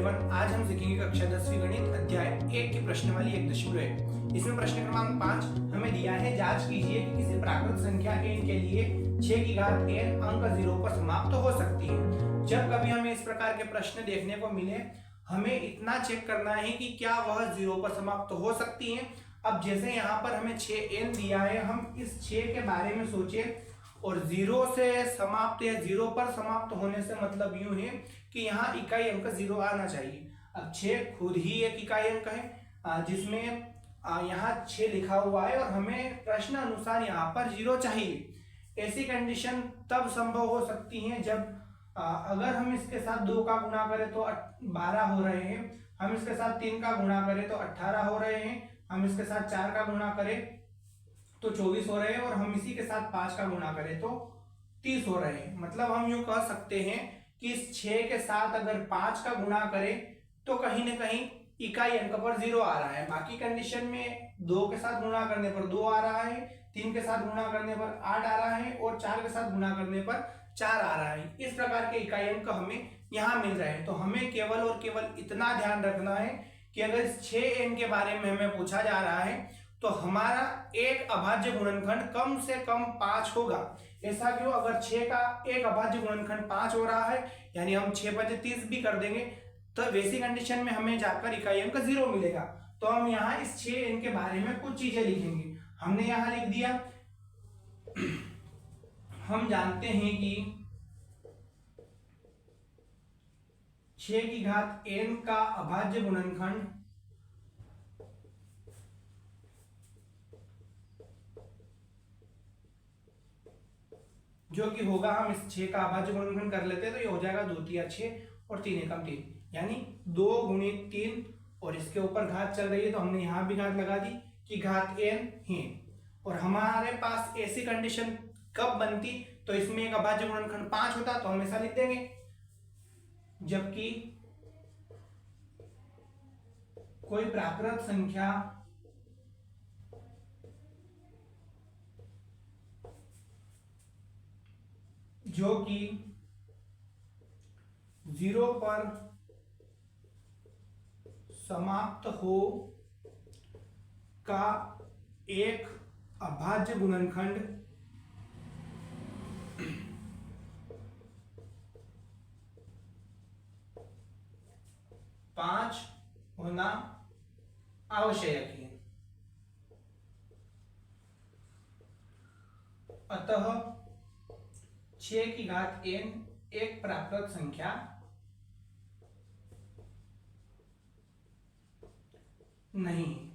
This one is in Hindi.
एवरीवन, आज हम सीखेंगे कक्षा 10वीं गणित अध्याय 1 की प्रश्नवाली 1.1। इसमें प्रश्न क्रमांक 5 हमें दिया है, जांच कीजिए कि किसी प्राकृत संख्या n के लिए 6 की घात n अंक 0 पर समाप्त हो सकती है। जब कभी हमें इस प्रकार के प्रश्न देखने को मिले, हमें इतना चेक करना है कि क्या वह 0 पर समाप्त हो सकती है। अब जैसे यहाँ पर हमें 6n दिया है, हम इस 6 के बारे में सोचे और 0 से समाप्त या 0 पर समाप्त होने से मतलब यूं है कि यहाँ इकाई अंक 0 आना चाहिए। अब 6 खुद ही एक इकाई अंक है जिसमें यहाँ 6 लिखा हुआ है और हमें प्रश्न अनुसार यहाँ पर 0 चाहिए। ऐसी कंडीशन तब संभव हो सकती है जब अगर हम इसके साथ 2 का गुणा करें तो 12 हो रहे हैं, हम इसके साथ 3 का गुणा करें तो 18 हो रहे हैं, हम इसके साथ 4 का गुणा करें तो 24 हो रहे हैं और हम इसी के साथ 5 का गुणा करें तो 30 हो रहे हैं। मतलब हम यूं कह सकते हैं कि इस 6 के साथ अगर 5 का गुणा करें तो कहीं ना कहीं इकाई अंक पर 0 आ रहा है। बाकी कंडीशन में 2 के साथ गुणा करने पर 2 आ रहा है, 3 के साथ गुणा करने पर 8 आ रहा है और 4 के साथ गुणा करने पर 4 आ रहा है। इस प्रकार के इकाई अंक हमें यहाँ मिल रहे हैं। तो हमें केवल और केवल इतना ध्यान रखना है कि अगर इस 6n के बारे में हमें पूछा जा रहा है तो हमारा एक अभाज्य गुणनखंड कम से कम 5 होगा। ऐसा क्यों? अगर 6 का एक अभाज्य गुणनखंड 5 हो रहा है, यानी हम 6 5 30 भी कर देंगे तो वैसी कंडीशन में हमें जाकर इकाई अंक 0 मिलेगा। तो हम यहाँ इस 6n के बारे में कुछ चीजें लिखेंगे। हमने यहाँ लिख दिया, हम जानते हैं कि 6 की घात n का अभाज्य गुणनखंड जो कि होगा, हम इस 6 का अभाज्य गुणनखंड कर लेते हैं तो ये हो जाएगा 2 तिया 6 और 3 एकम 3, यानी 2 गुणित 3 और इसके ऊपर घात चल रही है तो हमने यहां भी घात लगा दी कि घात n है। और हमारे पास ऐसी कंडीशन कब बनती, तो इसमें एक अभाज्य गुणनखंड 5 होता तो हम ऐसा लिख देंगे, जबकि कोई प्राकृत संख्या जो कि 0 पर समाप्त हो का एक अभाज्य गुणनखंड पांच होना आवश्यक है। अतः 6 की घात n एक प्राकृत संख्या नहीं है।